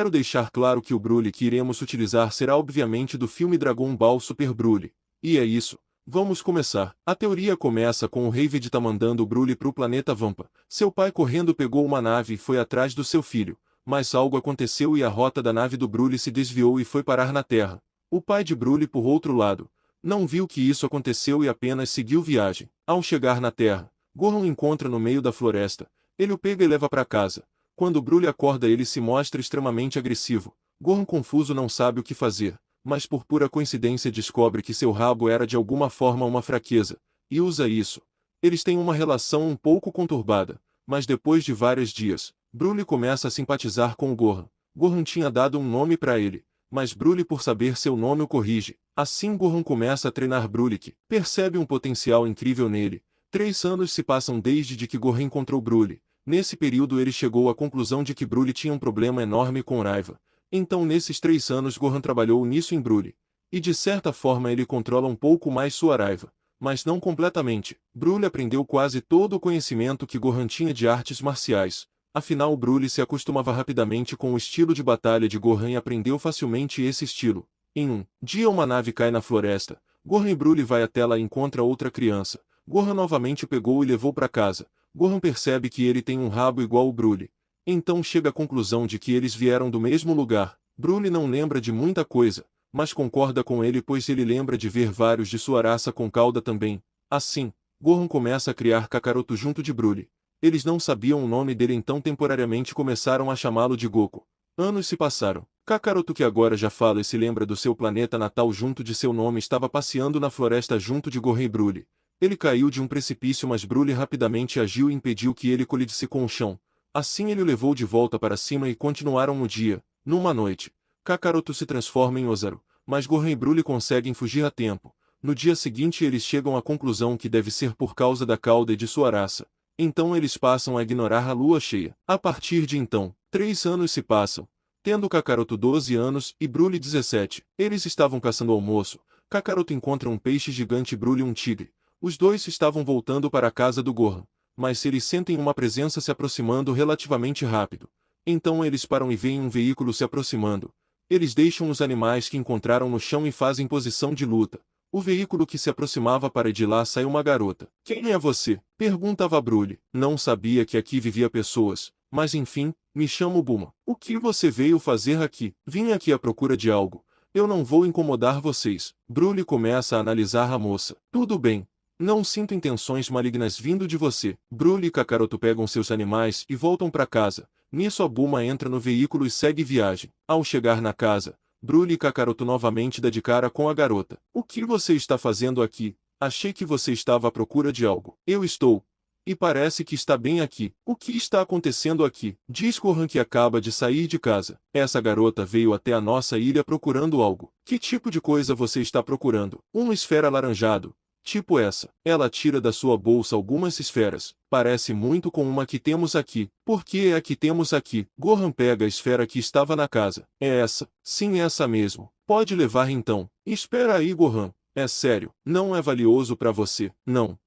Quero deixar claro que o Broly que iremos utilizar será obviamente do filme Dragon Ball Super Broly. E é isso. Vamos começar. A teoria começa com o Rei Vegeta mandando o Broly para o planeta Vampa. Seu pai correndo pegou uma nave e foi atrás do seu filho. Mas algo aconteceu e a rota da nave do Broly se desviou e foi parar na Terra. O pai de Broly, por outro lado, não viu que isso aconteceu e apenas seguiu viagem. Ao chegar na Terra, Gohan o encontra no meio da floresta. Ele o pega e leva para casa. Quando Broly acorda, ele se mostra extremamente agressivo. Gohan, confuso, não sabe o que fazer, mas por pura coincidência descobre que seu rabo era de alguma forma uma fraqueza, e usa isso. Eles têm uma relação um pouco conturbada, mas depois de vários dias, Broly começa a simpatizar com o Gohan. Gohan tinha dado um nome para ele, mas Broly, por saber seu nome, o corrige. Assim Gohan começa a treinar Broly, que percebe um potencial incrível nele. 3 anos se passam desde que Gohan encontrou Broly. Nesse período ele chegou à conclusão de que Broly tinha um problema enorme com raiva. Então nesses 3 anos Gohan trabalhou nisso em Broly. E de certa forma ele controla um pouco mais sua raiva. Mas não completamente. Broly aprendeu quase todo o conhecimento que Gohan tinha de artes marciais. Afinal Broly se acostumava rapidamente com o estilo de batalha de Gohan e aprendeu facilmente esse estilo. Em um dia uma nave cai na floresta. Gohan e Broly vai até lá e encontra outra criança. Gohan novamente o pegou e levou para casa. Gohan percebe que ele tem um rabo igual ao Broly. Então chega à conclusão de que eles vieram do mesmo lugar. Broly não lembra de muita coisa, mas concorda com ele pois ele lembra de ver vários de sua raça com cauda também. Assim, Gohan começa a criar Kakaroto junto de Broly. Eles não sabiam o nome dele, então temporariamente começaram a chamá-lo de Goku. Anos se passaram. Kakaroto, que agora já fala e se lembra do seu planeta natal junto de seu nome, estava passeando na floresta junto de Gohan e Broly. Ele caiu de um precipício, mas Broly rapidamente agiu e impediu que ele colidisse com o chão. Assim ele o levou de volta para cima e continuaram no dia. Numa noite, Kakaroto se transforma em Ozaru, mas Gohan e Broly conseguem fugir a tempo. No dia seguinte eles chegam à conclusão que deve ser por causa da cauda e de sua raça. Então eles passam a ignorar a lua cheia. A partir de então, 3 anos se passam, tendo Kakaroto 12 anos e Broly 17. Eles estavam caçando almoço. Kakaroto encontra um peixe gigante e Broly um tigre. Os dois estavam voltando para a casa do Gohan, mas eles sentem uma presença se aproximando relativamente rápido. Então eles param e veem um veículo se aproximando. Eles deixam os animais que encontraram no chão e fazem posição de luta. O veículo que se aproximava para de lá sai uma garota. "Quem é você?" perguntava Broly. "Não sabia que aqui vivia pessoas, mas enfim, me chamo Bulma." "O que você veio fazer aqui?" "Vim aqui à procura de algo. Eu não vou incomodar vocês." Broly começa a analisar a moça. "Tudo bem. Não sinto intenções malignas vindo de você." Broly e Kakaroto pegam seus animais e voltam para casa. Nisso a Bulma entra no veículo e segue viagem. Ao chegar na casa, Broly e Kakaroto novamente dão de cara com a garota. "O que você está fazendo aqui? Achei que você estava à procura de algo." "Eu estou. E parece que está bem aqui." "O que está acontecendo aqui?" "Diz Gohan que acaba de sair de casa. Essa garota veio até a nossa ilha procurando algo." "Que tipo de coisa você está procurando?" "Uma esfera alaranjado. Tipo essa." Ela tira da sua bolsa algumas esferas. "Parece muito com uma que temos aqui." "Por que é a que temos aqui?" Gohan pega a esfera que estava na casa. "É essa." "Sim, essa mesmo." "Pode levar então." "Espera aí, Gohan. É sério, não é valioso para você?" "Não.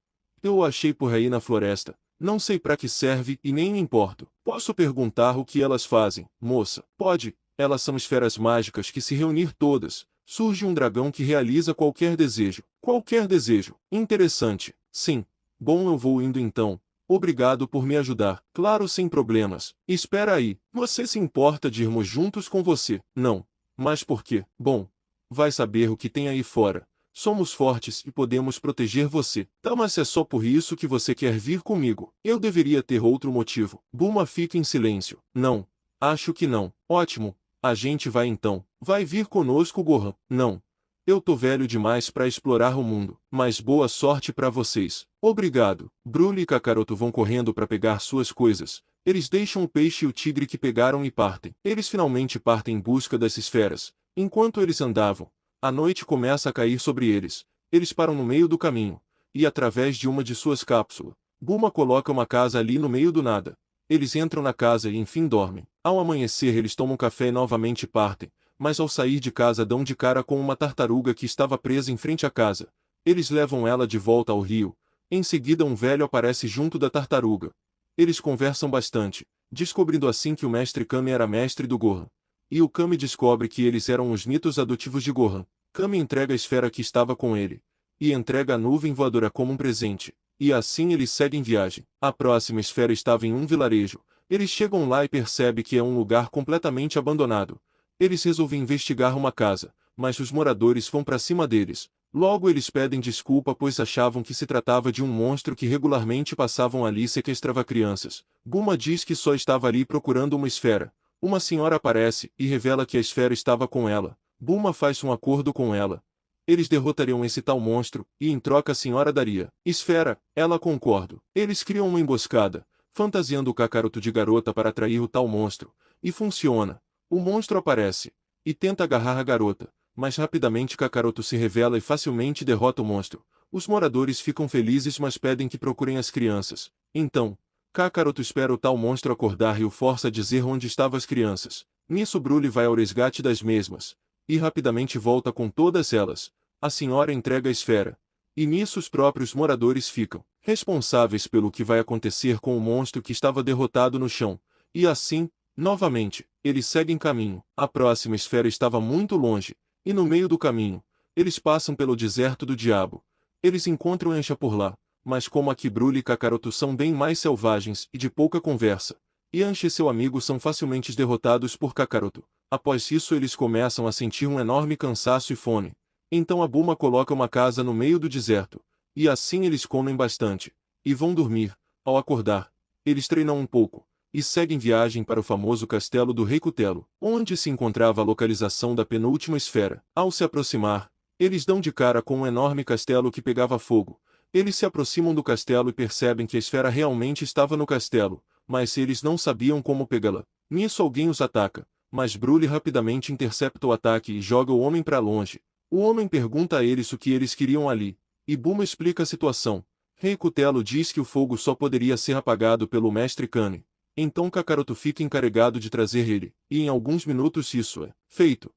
Eu o achei por aí na floresta. Não sei para que serve e nem me importo." "Posso perguntar o que elas fazem?" "Moça." "Pode. Elas são esferas mágicas que, se reunir todas, surge um dragão que realiza qualquer desejo." "Qualquer desejo? Interessante." "Sim." "Bom, eu vou indo então. Obrigado por me ajudar." "Claro, sem problemas." "Espera aí. Você se importa de irmos juntos com você?" "Não." "Mas por quê?" "Bom, vai saber o que tem aí fora. Somos fortes e podemos proteger você." "Tá, mas é só por isso que você quer vir comigo?" "Eu deveria ter outro motivo." Bulma fica em silêncio. "Não. Acho que não." "Ótimo. A gente vai então." "Vai vir conosco, Gohan?" "Não. Eu tô velho demais para explorar o mundo." "Mas boa sorte para vocês." "Obrigado." Broly e Kakaroto vão correndo para pegar suas coisas. Eles deixam o peixe e o tigre que pegaram e partem. Eles finalmente partem em busca das esferas. Enquanto eles andavam, a noite começa a cair sobre eles. Eles param no meio do caminho, e através de uma de suas cápsulas, Bulma coloca uma casa ali no meio do nada. Eles entram na casa e enfim dormem. Ao amanhecer eles tomam café e novamente partem, mas ao sair de casa dão de cara com uma tartaruga que estava presa em frente à casa. Eles levam ela de volta ao rio. Em seguida um velho aparece junto da tartaruga. Eles conversam bastante, descobrindo assim que o mestre Kami era mestre do Gohan. e o Kami descobre que eles eram os nietos adotivos de Gohan. Kami entrega a esfera que estava com ele, e entrega a nuvem voadora como um presente, e assim eles seguem viagem. A próxima esfera estava em um vilarejo. Eles chegam lá e percebem que é um lugar completamente abandonado. Eles resolvem investigar uma casa, mas os moradores vão para cima deles. Logo eles pedem desculpa pois achavam que se tratava de um monstro que regularmente passavam ali e sequestrava crianças. Bulma diz que só estava ali procurando uma esfera. Uma senhora aparece e revela que a esfera estava com ela. Bulma faz um acordo com ela. Eles derrotariam esse tal monstro, e em troca a senhora daria esfera. Ela concorda. Eles criam uma emboscada, fantasiando o Kakaroto de garota para atrair o tal monstro. E funciona. O monstro aparece, e tenta agarrar a garota, mas rapidamente Kakaroto se revela e facilmente derrota o monstro. Os moradores ficam felizes mas pedem que procurem as crianças. Então, Kakaroto espera o tal monstro acordar e o força a dizer onde estavam as crianças. Nisso Broly vai ao resgate das mesmas, e rapidamente volta com todas elas. A senhora entrega a esfera, e nisso os próprios moradores ficam responsáveis pelo que vai acontecer com o monstro que estava derrotado no chão. E assim, novamente, eles seguem caminho. A próxima esfera estava muito longe, e no meio do caminho, eles passam pelo deserto do diabo. Eles encontram Yancha por lá, mas como aqui Broly e Kakaroto são bem mais selvagens e de pouca conversa, Yancha e seu amigo são facilmente derrotados por Kakaroto. Após isso eles começam a sentir um enorme cansaço e fome. Então a Bulma coloca uma casa no meio do deserto, e assim eles comem bastante, e vão dormir. Ao acordar, eles treinam um pouco, e seguem viagem para o famoso castelo do Rei Cutelo, onde se encontrava a localização da penúltima esfera. Ao se aproximar, eles dão de cara com um enorme castelo que pegava fogo. Eles se aproximam do castelo e percebem que a esfera realmente estava no castelo, mas eles não sabiam como pegá-la. Nisso alguém os ataca, mas Broly rapidamente intercepta o ataque e joga o homem para longe. O homem pergunta a eles o que eles queriam ali, e Bulma explica a situação. Rei Cutelo diz que o fogo só poderia ser apagado pelo Mestre Kami. Então Kakaroto fica encarregado de trazer ele, e em alguns minutos isso é feito.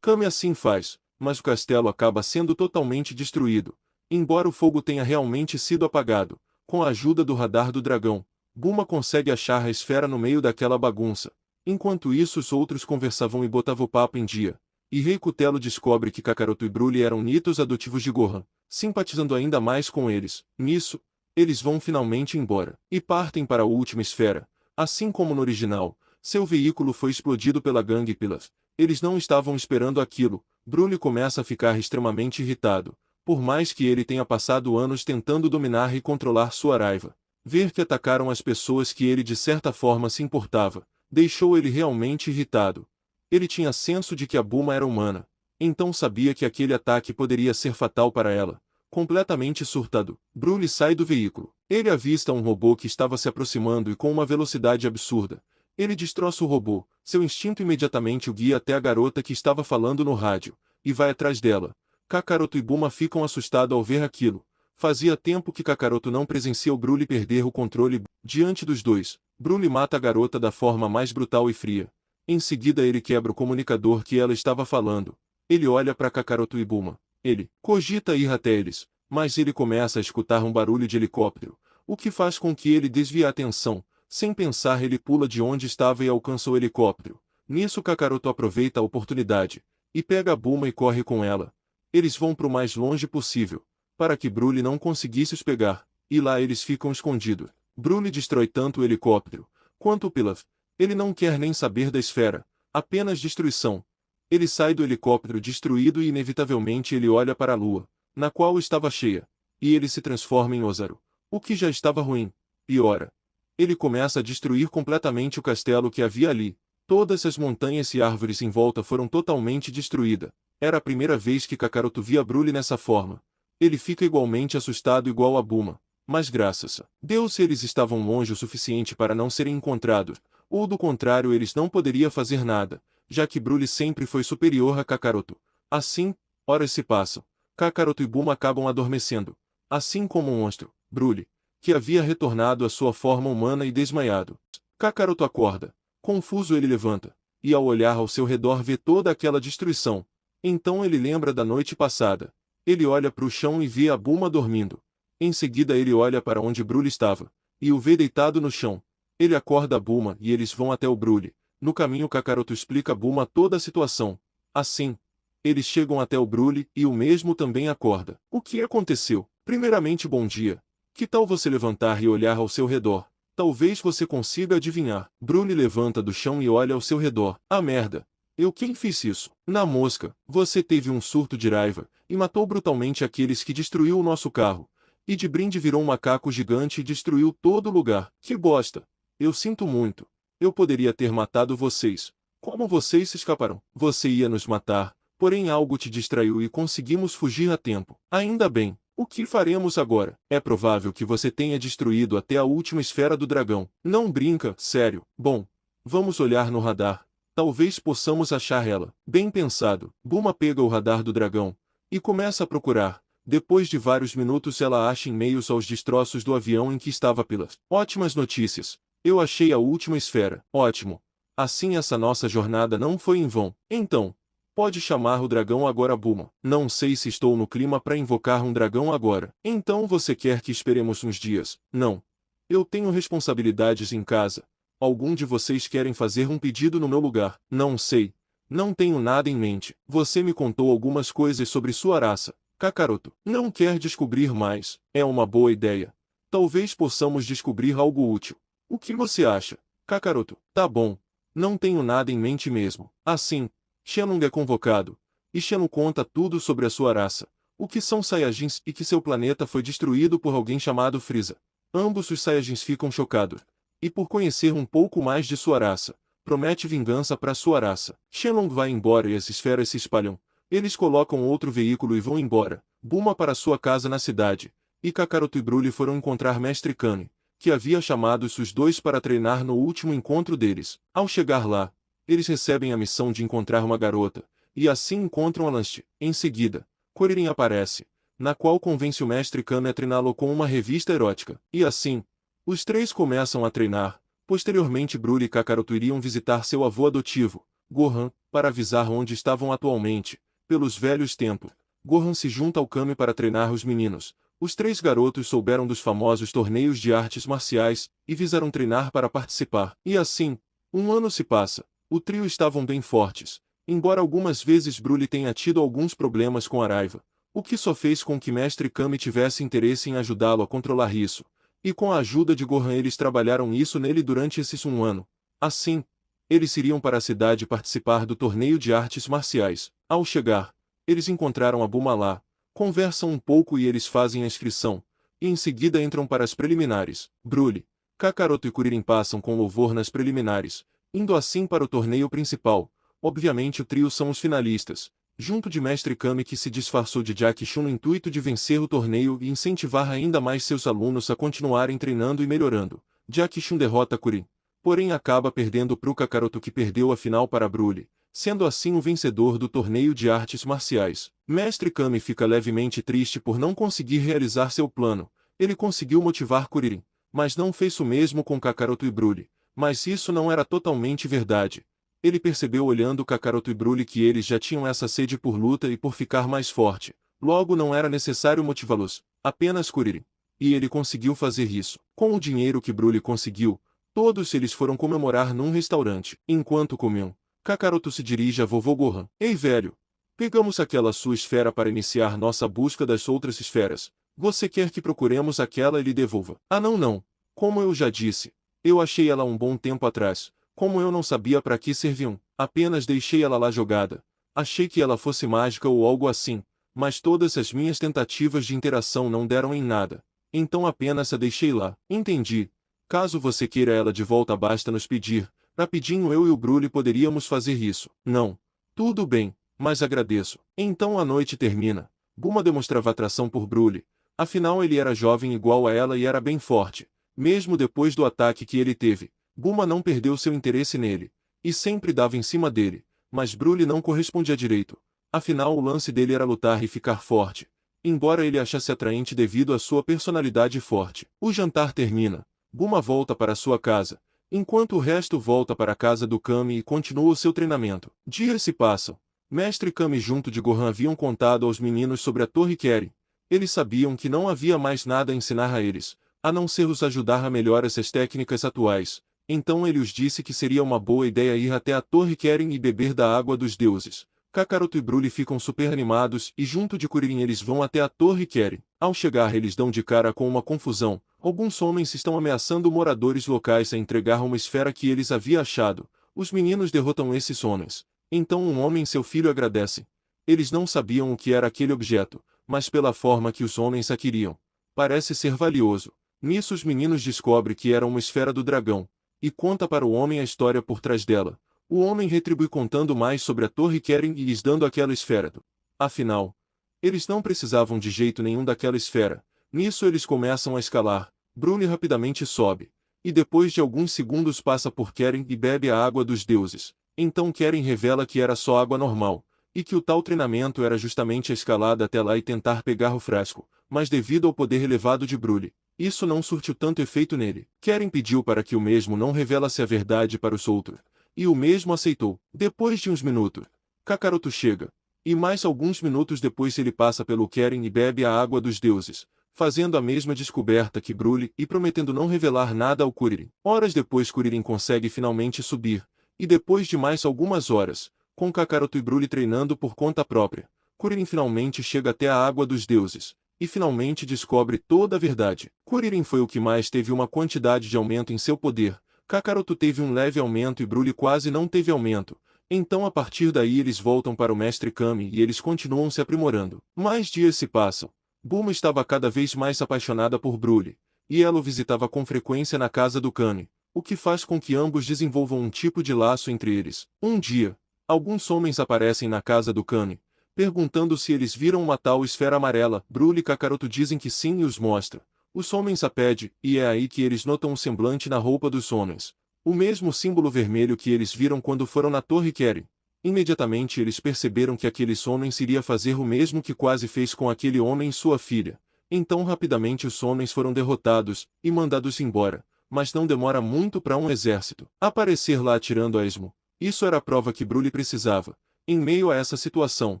Kami assim faz, mas o castelo acaba sendo totalmente destruído. Embora o fogo tenha realmente sido apagado, com a ajuda do radar do dragão, Bulma consegue achar a esfera no meio daquela bagunça. Enquanto isso os outros conversavam e botavam o papo em dia, e Rei Cutelo descobre que Kakaroto e Broly eram nietos adotivos de Gohan, simpatizando ainda mais com eles. Nisso, eles vão finalmente embora, e partem para a última esfera. Assim como no original, seu veículo foi explodido pela gangue Pilaf. Eles não estavam esperando aquilo. Broly começa a ficar extremamente irritado, por mais que ele tenha passado anos tentando dominar e controlar sua raiva. Ver que atacaram as pessoas que ele de certa forma se importava, deixou ele realmente irritado. Ele tinha senso de que a Bulma era humana, então sabia que aquele ataque poderia ser fatal para ela. Completamente surtado, Broly sai do veículo. Ele avista um robô que estava se aproximando e com uma velocidade absurda. Ele destroça o robô, seu instinto imediatamente o guia até a garota que estava falando no rádio, e vai atrás dela. Kakaroto e Bulma ficam assustados ao ver aquilo. Fazia tempo que Kakaroto não presencia o Broly perder o controle. Diante dos dois, Broly mata a garota da forma mais brutal e fria. Em seguida ele quebra o comunicador que ela estava falando. Ele olha para Kakaroto e Bulma. Ele cogita ir até eles, mas ele começa a escutar um barulho de helicóptero, o que faz com que ele desvie a atenção. Sem pensar ele pula de onde estava e alcança o helicóptero. Nisso Kakaroto aproveita a oportunidade, e pega a Bulma e corre com ela. Eles vão para o mais longe possível, para que Broly não conseguisse os pegar, e lá eles ficam escondidos. Broly destrói tanto o helicóptero, quanto o Pilaf. Ele não quer nem saber da esfera, apenas destruição. Ele sai do helicóptero destruído e inevitavelmente ele olha para a lua, na qual estava cheia, e ele se transforma em Ozaru. O que já estava ruim, piora. Ele começa a destruir completamente o castelo que havia ali. Todas as montanhas e árvores em volta foram totalmente destruídas. Era a primeira vez que Kakaroto via Broly nessa forma. Ele fica igualmente assustado igual a Bulma, mas graças a Deus eles estavam longe o suficiente para não serem encontrados, ou do contrário eles não poderiam fazer nada, já que Broly sempre foi superior a Kakaroto. Assim, horas se passam. Kakaroto e Bulma acabam adormecendo. Assim como o monstro, Broly, que havia retornado à sua forma humana e desmaiado. Kakaroto acorda. Confuso ele levanta, e ao olhar ao seu redor vê toda aquela destruição. Então ele lembra da noite passada. Ele olha para o chão e vê a Bulma dormindo. Em seguida ele olha para onde Broly estava, e o vê deitado no chão. Ele acorda a Bulma e eles vão até o Broly. No caminho Kakaroto explica a Bulma toda a situação. Assim, eles chegam até o Broly e o mesmo também acorda. O que aconteceu? Primeiramente, bom dia. Que tal você levantar e olhar ao seu redor? Talvez você consiga adivinhar. Broly levanta do chão e olha ao seu redor. Ah, merda! Eu quem fiz isso? Na mosca, você teve um surto de raiva e matou brutalmente aqueles que destruiu o nosso carro. E de brinde virou um macaco gigante e destruiu todo o lugar. Que bosta! Eu sinto muito. Eu poderia ter matado vocês. Como vocês se escaparam? Você ia nos matar, porém algo te distraiu e conseguimos fugir a tempo. Ainda bem. O que faremos agora? É provável que você tenha destruído até a última esfera do dragão. Não brinca, sério. Bom, vamos olhar no radar. Talvez possamos achar ela. Bem pensado. Bulma pega o radar do dragão e começa a procurar. Depois de vários minutos ela acha em meios aos destroços do avião em que estava Pilas. Ótimas notícias. Eu achei a última esfera. Ótimo. Assim essa nossa jornada não foi em vão. Então, pode chamar o dragão agora, Bulma. Não sei se estou no clima para invocar um dragão agora. Então você quer que esperemos uns dias? Não. Eu tenho responsabilidades em casa. Algum de vocês querem fazer um pedido no meu lugar? Não sei. Não tenho nada em mente. Você me contou algumas coisas sobre sua raça. Kakaroto. Não quer descobrir mais? É uma boa ideia. Talvez possamos descobrir algo útil. O que você acha? Kakaroto. Tá bom. Não tenho nada em mente mesmo. Assim, Shenlong é convocado, e Shenlong conta tudo sobre a sua raça, o que são Saiyajins e que seu planeta foi destruído por alguém chamado Frieza. Ambos os Saiyajins ficam chocados, e por conhecer um pouco mais de sua raça, promete vingança para sua raça. Shenlong vai embora e as esferas se espalham. Eles colocam outro veículo e vão embora, Bulma para sua casa na cidade, e Kakaroto e Broly foram encontrar Mestre Kami, que havia chamado os dois para treinar no último encontro deles. Ao chegar lá, eles recebem a missão de encontrar uma garota, e assim encontram a Lance. Em seguida, Kuririn aparece, na qual convence o Mestre Kami a treiná-lo com uma revista erótica. E assim, os três começam a treinar. Posteriormente Broly e Kakaroto iriam visitar seu avô adotivo, Gohan, para avisar onde estavam atualmente. Pelos velhos tempos, Gohan se junta ao Kami para treinar os meninos. Os três garotos souberam dos famosos torneios de artes marciais, e visaram treinar para participar. E assim, um ano se passa. O trio estavam bem fortes, embora algumas vezes Broly tenha tido alguns problemas com a raiva, o que só fez com que Mestre Kami tivesse interesse em ajudá-lo a controlar isso, e com a ajuda de Gohan eles trabalharam isso nele durante esses um ano. Assim, eles iriam para a cidade participar do torneio de artes marciais. Ao chegar, eles encontraram a Bulma lá, conversam um pouco e eles fazem a inscrição, e em seguida entram para as preliminares. Broly, Kakaroto e Kuririn passam com louvor nas preliminares, indo assim para o torneio principal. Obviamente o trio são os finalistas, junto de Mestre Kami que se disfarçou de Jack Chun no intuito de vencer o torneio e incentivar ainda mais seus alunos a continuarem treinando e melhorando. Jack Chun derrota Kuririn, porém acaba perdendo pro Kakaroto que perdeu a final para Broly, sendo assim o vencedor do torneio de artes marciais. Mestre Kami fica levemente triste por não conseguir realizar seu plano. Ele conseguiu motivar Kuririn, mas não fez o mesmo com Kakaroto e Broly. Mas isso não era totalmente verdade. Ele percebeu olhando Kakaroto e Broly que eles já tinham essa sede por luta e por ficar mais forte. Logo não era necessário motivá-los, apenas Kuririn. E ele conseguiu fazer isso. Com o dinheiro que Broly conseguiu, todos eles foram comemorar num restaurante. Enquanto comiam, Kakaroto se dirige a vovô Gohan. Ei velho, pegamos aquela sua esfera para iniciar nossa busca das outras esferas. Você quer que procuremos aquela e lhe devolva? Ah não. Como eu já disse, eu achei ela um bom tempo atrás. Como eu não sabia para que serviam, apenas deixei ela lá jogada. Achei que ela fosse mágica ou algo assim, mas todas as minhas tentativas de interação não deram em nada. Então apenas a deixei lá. Entendi. Caso você queira ela de volta basta nos pedir. Rapidinho eu e o Broly poderíamos fazer isso. Não. Tudo bem, mas agradeço. Então a noite termina. Bulma demonstrava atração por Broly. Afinal ele era jovem igual a ela e era bem forte. Mesmo depois do ataque que ele teve, Bulma não perdeu seu interesse nele, e sempre dava em cima dele, mas Broly não correspondia direito. Afinal o lance dele era lutar e ficar forte, embora ele achasse atraente devido à sua personalidade forte. O jantar termina, Bulma volta para sua casa, enquanto o resto volta para a casa do Kami e continua o seu treinamento. Dias se passam. Mestre Kami junto de Gohan haviam contado aos meninos sobre a Torre Keren. Eles sabiam que não havia mais nada a ensinar a eles, a não ser os ajudar a melhorar essas técnicas atuais. Então ele os disse que seria uma boa ideia ir até a Torre Keren e beber da água dos deuses. Kakaroto e Broly ficam super animados e junto de Kuririn eles vão até a Torre Keren. Ao chegar eles dão de cara com uma confusão. Alguns homens estão ameaçando moradores locais a entregar uma esfera que eles haviam achado. Os meninos derrotam esses homens. Então um homem e seu filho agradecem. Eles não sabiam o que era aquele objeto, mas pela forma que os homens a queriam, parece ser valioso. Nisso os meninos descobrem que era uma esfera do dragão, e conta para o homem a história por trás dela. O homem retribui contando mais sobre a Torre Keren e lhes dando aquela esfera. Afinal, eles não precisavam de jeito nenhum daquela esfera. Nisso eles começam a escalar. Broly rapidamente sobe, e depois de alguns segundos passa por Keren e bebe a água dos deuses. Então Keren revela que era só água normal, e que o tal treinamento era justamente a escalada até lá e tentar pegar o frasco, mas devido ao poder elevado de Broly, isso não surtiu tanto efeito nele. Keren pediu para que o mesmo não revelasse a verdade para os outros, e o mesmo aceitou. Depois de uns minutos, Kakaroto chega, e mais alguns minutos depois ele passa pelo Keren e bebe a água dos deuses, fazendo a mesma descoberta que Broly e prometendo não revelar nada ao Kuririn. Horas depois Kuririn consegue finalmente subir, e depois de mais algumas horas, com Kakaroto e Broly treinando por conta própria, Kuririn finalmente chega até a água dos deuses, e finalmente descobre toda a verdade. Kuririn foi o que mais teve uma quantidade de aumento em seu poder, Kakaroto teve um leve aumento e Broly quase não teve aumento. Então a partir daí eles voltam para o Mestre Kami e eles continuam se aprimorando. Mais dias se passam. Bulma estava cada vez mais apaixonada por Broly, e ela o visitava com frequência na casa do Kami, o que faz com que ambos desenvolvam um tipo de laço entre eles. Um dia, alguns homens aparecem na casa do Kami, perguntando se eles viram uma tal esfera amarela. Broly e Kakaroto dizem que sim e os mostra. Os homens a pedem, e é aí que eles notam um semblante na roupa dos homens. O mesmo símbolo vermelho que eles viram quando foram na Torre Keren. Imediatamente eles perceberam que aqueles homens iria fazer o mesmo que quase fez com aquele homem e sua filha. Então rapidamente os homens foram derrotados e mandados embora, mas não demora muito para um exército aparecer lá atirando a esmo. Isso era a prova que Broly precisava. Em meio a essa situação,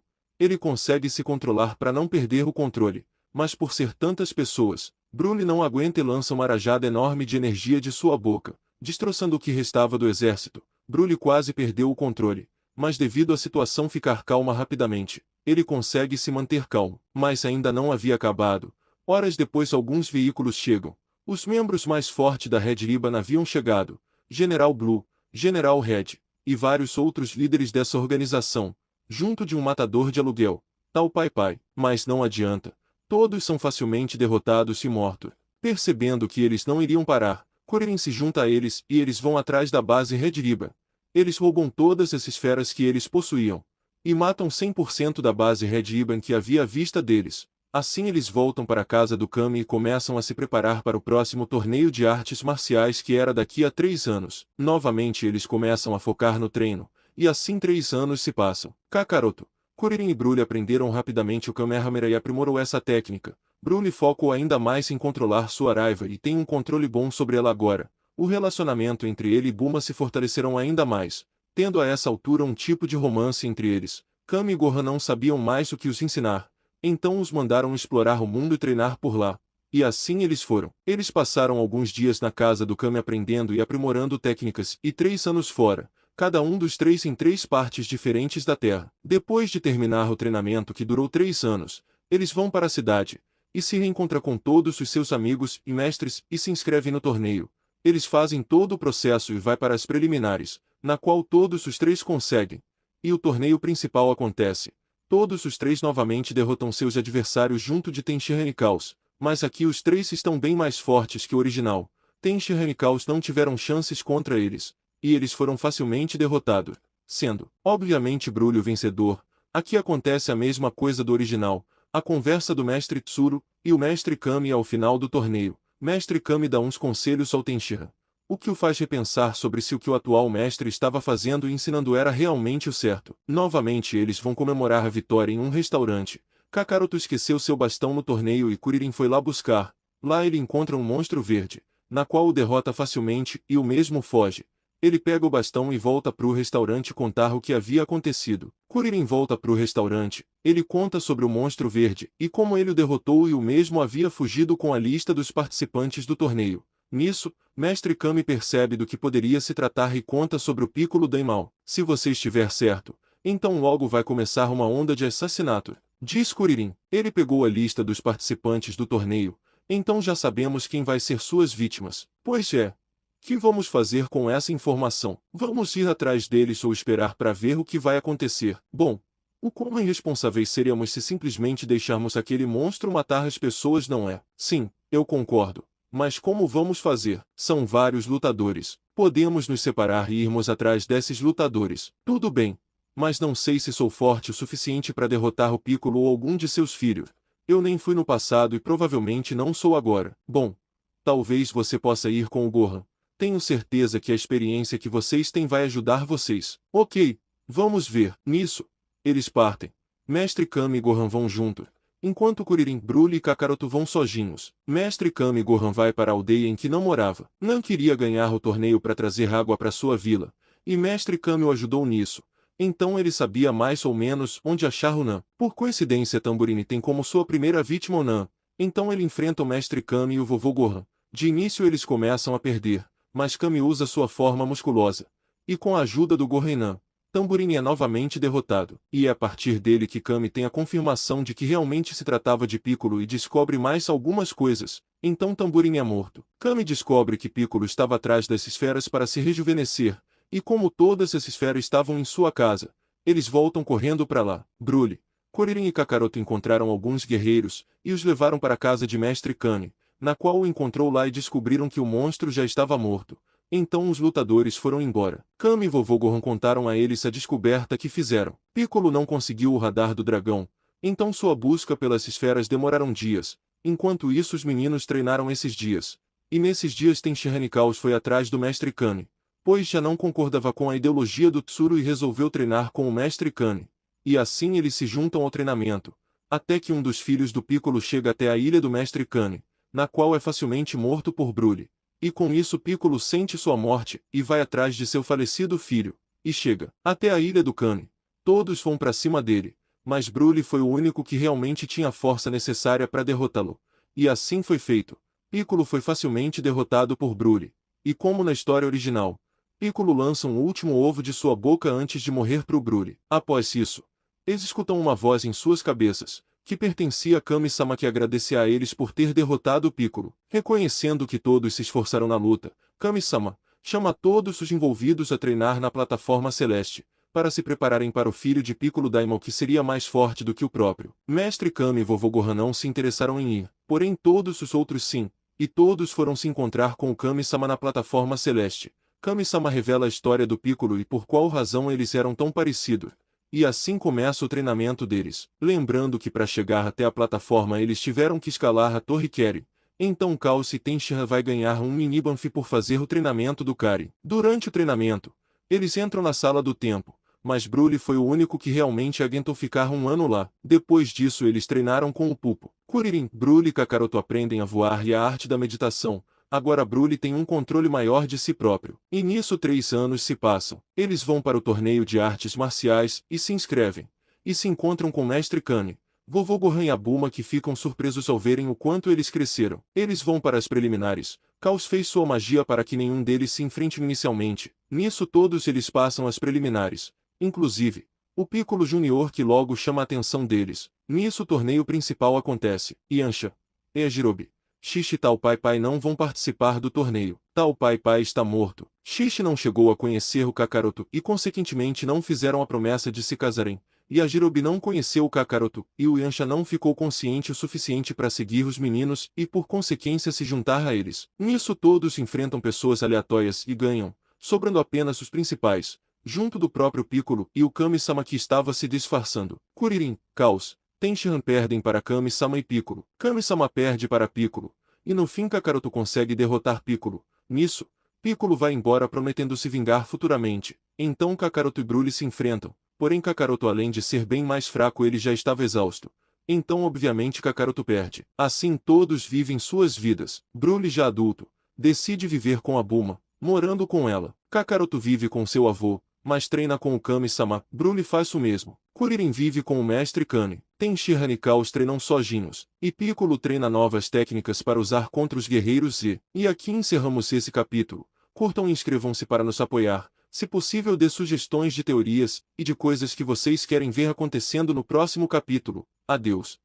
ele consegue se controlar para não perder o controle, mas por ser tantas pessoas, Broly não aguenta e lança uma rajada enorme de energia de sua boca, destroçando o que restava do exército. Broly quase perdeu o controle, mas devido à situação ficar calma rapidamente, ele consegue se manter calmo. Mas ainda não havia acabado. Horas depois alguns veículos chegam. Os membros mais fortes da Red Ribbon haviam chegado, General Blue, General Red, e vários outros líderes dessa organização, junto de um matador de aluguel, tal Pai Pai. Mas não adianta. Todos são facilmente derrotados e mortos. Percebendo que eles não iriam parar, Kuririn se junta a eles e eles vão atrás da base Red Ribbon. Eles roubam todas as esferas que eles possuíam, e matam 100% da base Red Ribbon que havia à vista deles. Assim eles voltam para a casa do Kami e começam a se preparar para o próximo torneio de artes marciais que era daqui a 3 anos. Novamente eles começam a focar no treino, e assim 3 anos se passam. Kakaroto, Kuririn e Broly aprenderam rapidamente o Kamehameha e aprimorou essa técnica. Broly focou ainda mais em controlar sua raiva e tem um controle bom sobre ela agora. O relacionamento entre ele e Bulma se fortalecerão ainda mais, tendo a essa altura um tipo de romance entre eles. Kami e Gohan não sabiam mais o que os ensinar, então os mandaram explorar o mundo e treinar por lá. E assim eles foram. Eles passaram alguns dias na casa do Kami aprendendo e aprimorando técnicas, e 3 anos fora, cada um dos 3 em 3 partes diferentes da Terra. Depois de terminar o treinamento que durou 3 anos, eles vão para a cidade, e se reencontram com todos os seus amigos e mestres e se inscrevem no torneio. Eles fazem todo o processo e vai para as preliminares, na qual todos os 3 conseguem. E o torneio principal acontece. Todos os 3 novamente derrotam seus adversários junto de Tenshinhan e Caos, mas aqui os 3 estão bem mais fortes que o original. Tenshinhan e Caos não tiveram chances contra eles, e eles foram facilmente derrotados, sendo, obviamente Broly o vencedor. Aqui acontece a mesma coisa do original, a conversa do Mestre Tsuru e o Mestre Kami ao final do torneio. Mestre Kami dá uns conselhos ao Tenshinhan, o que o faz repensar sobre se o que o atual mestre estava fazendo e ensinando era realmente o certo. Novamente eles vão comemorar a vitória em um restaurante. Kakaroto esqueceu seu bastão no torneio e Kuririn foi lá buscar. Lá ele encontra um monstro verde. na qual o derrota facilmente e o mesmo foge. Ele pega o bastão e volta pro restaurante contar o que havia acontecido. Kuririn volta pro restaurante, ele conta sobre o monstro verde, e como ele o derrotou e o mesmo havia fugido com a lista dos participantes do torneio. Nisso, Mestre Kami percebe do que poderia se tratar e conta sobre o Piccolo Daimao. Se você estiver certo, então logo vai começar uma onda de assassinato, diz Kuririn. Ele pegou a lista dos participantes do torneio, então já sabemos quem vai ser suas vítimas. Pois é. Que vamos fazer com essa informação? Vamos ir atrás deles ou esperar para ver o que vai acontecer? Bom, o quão irresponsáveis seríamos se simplesmente deixarmos aquele monstro matar as pessoas, não é? Sim, eu concordo. Mas como vamos fazer? São vários lutadores. Podemos nos separar e irmos atrás desses lutadores. Tudo bem. Mas não sei se sou forte o suficiente para derrotar o Piccolo ou algum de seus filhos. Eu nem fui no passado e provavelmente não sou agora. Bom, talvez você possa ir com o Gohan. Tenho certeza que a experiência que vocês têm vai ajudar vocês. Ok, vamos ver. Nisso, eles partem. Mestre Kami e Gohan vão junto, enquanto Kuririn, Broly e Kakaroto vão sozinhos. Mestre Kami e Gohan vai para a aldeia em que não morava. Não queria ganhar o torneio para trazer água para sua vila, e Mestre Kami o ajudou nisso. Então ele sabia mais ou menos onde achar o Nan. Por coincidência, Tamborini tem como sua primeira vítima o Nan. Então ele enfrenta o Mestre Kami e o vovô Gohan. De início eles começam a perder, mas Kami usa sua forma musculosa, e com a ajuda do Gohan, Tamborini é novamente derrotado. E é a partir dele que Kami tem a confirmação de que realmente se tratava de Piccolo e descobre mais algumas coisas. Então Tamborini é morto. Kami descobre que Piccolo estava atrás das esferas para se rejuvenescer, e como todas as esferas estavam em sua casa, eles voltam correndo para lá. Broly, Kuririn e Kakaroto encontraram alguns guerreiros, e os levaram para a casa de Mestre Kami, na qual o encontrou lá e descobriram que o monstro já estava morto. Então os lutadores foram embora. Kami e vovô Gohan contaram a eles a descoberta que fizeram. Piccolo não conseguiu o radar do dragão, então sua busca pelas esferas demoraram dias. Enquanto isso os meninos treinaram esses dias. E nesses dias Tenshinhan Kaos foi atrás do Mestre Kami, pois já não concordava com a ideologia do Tsuru e resolveu treinar com o Mestre Kami. E assim eles se juntam ao treinamento, até que um dos filhos do Piccolo chega até a ilha do Mestre Kami, na qual é facilmente morto por Broly. E com isso Piccolo sente sua morte, e vai atrás de seu falecido filho, e chega até a ilha do Kami. Todos vão para cima dele, mas Broly foi o único que realmente tinha a força necessária para derrotá-lo. E assim foi feito. Piccolo foi facilmente derrotado por Broly. E como na história original, Piccolo lança um último ovo de sua boca antes de morrer pro Broly. Após isso, eles escutam uma voz em suas cabeças, que pertencia a Kami-sama, que agradecia a eles por ter derrotado o Piccolo. Reconhecendo que todos se esforçaram na luta, Kami-sama chama todos os envolvidos a treinar na plataforma celeste, para se prepararem para o filho de Piccolo Daimao, que seria mais forte do que o próprio. Mestre Kami e vovô Gohan não se interessaram em ir, porém todos os outros sim, e todos foram se encontrar com o Kami-sama na plataforma celeste. Kami-sama revela a história do Piccolo e por qual razão eles eram tão parecidos. E assim começa o treinamento deles. Lembrando que para chegar até a plataforma eles tiveram que escalar a Torre Keri. Então Kaos e Tenshinhan vai ganhar um mini-banff por fazer o treinamento do Kari. Durante o treinamento, eles entram na sala do tempo, mas Broly foi o único que realmente aguentou ficar um ano lá. Depois disso eles treinaram com o Pupo. Kuririn, Broly e Kakaroto aprendem a voar e a arte da meditação. Agora Broly tem um controle maior de si próprio. E nisso 3 anos se passam. Eles vão para o torneio de artes marciais e se inscrevem. E se encontram com Mestre Kami, vovô Gohan e a Bulma, que ficam surpresos ao verem o quanto eles cresceram. Eles vão para as preliminares. Kaos fez sua magia para que nenhum deles se enfrente inicialmente. Nisso todos eles passam as preliminares. Inclusive, o Piccolo Júnior, que logo chama a atenção deles. Nisso o torneio principal acontece. Yancha, Yajirobe, Shishi e Tal Pai Pai não vão participar do torneio. Tal Pai Pai está morto. Shishi não chegou a conhecer o Kakaroto e consequentemente não fizeram a promessa de se casarem. Yajirobe não conheceu o Kakaroto, e o Yancha não ficou consciente o suficiente para seguir os meninos e por consequência se juntar a eles. Nisso todos enfrentam pessoas aleatórias e ganham, sobrando apenas os principais, junto do próprio Piccolo e o Kami-sama, que estava se disfarçando. Kuririn, Kaos, Tenshinhan perdem para Kami-sama e Piccolo. Kami-sama perde para Piccolo, e no fim Kakaroto consegue derrotar Piccolo. Nisso, Piccolo vai embora prometendo se vingar futuramente. Então Kakaroto e Broly se enfrentam, porém Kakaroto, além de ser bem mais fraco, ele já estava exausto. Então obviamente Kakaroto perde. Assim todos vivem suas vidas. Broly, já adulto, decide viver com a Bulma, morando com ela. Kakaroto vive com seu avô, mas treina com o Kami-sama. Broly faz o mesmo. Kuririn vive com o mestre Kami. Tenshinhan e Chaos treinam sozinhos, e Piccolo treina novas técnicas para usar contra os guerreiros Z. E aqui encerramos esse capítulo. Curtam e inscrevam-se para nos apoiar. Se possível, dê sugestões de teorias e de coisas que vocês querem ver acontecendo no próximo capítulo. Adeus.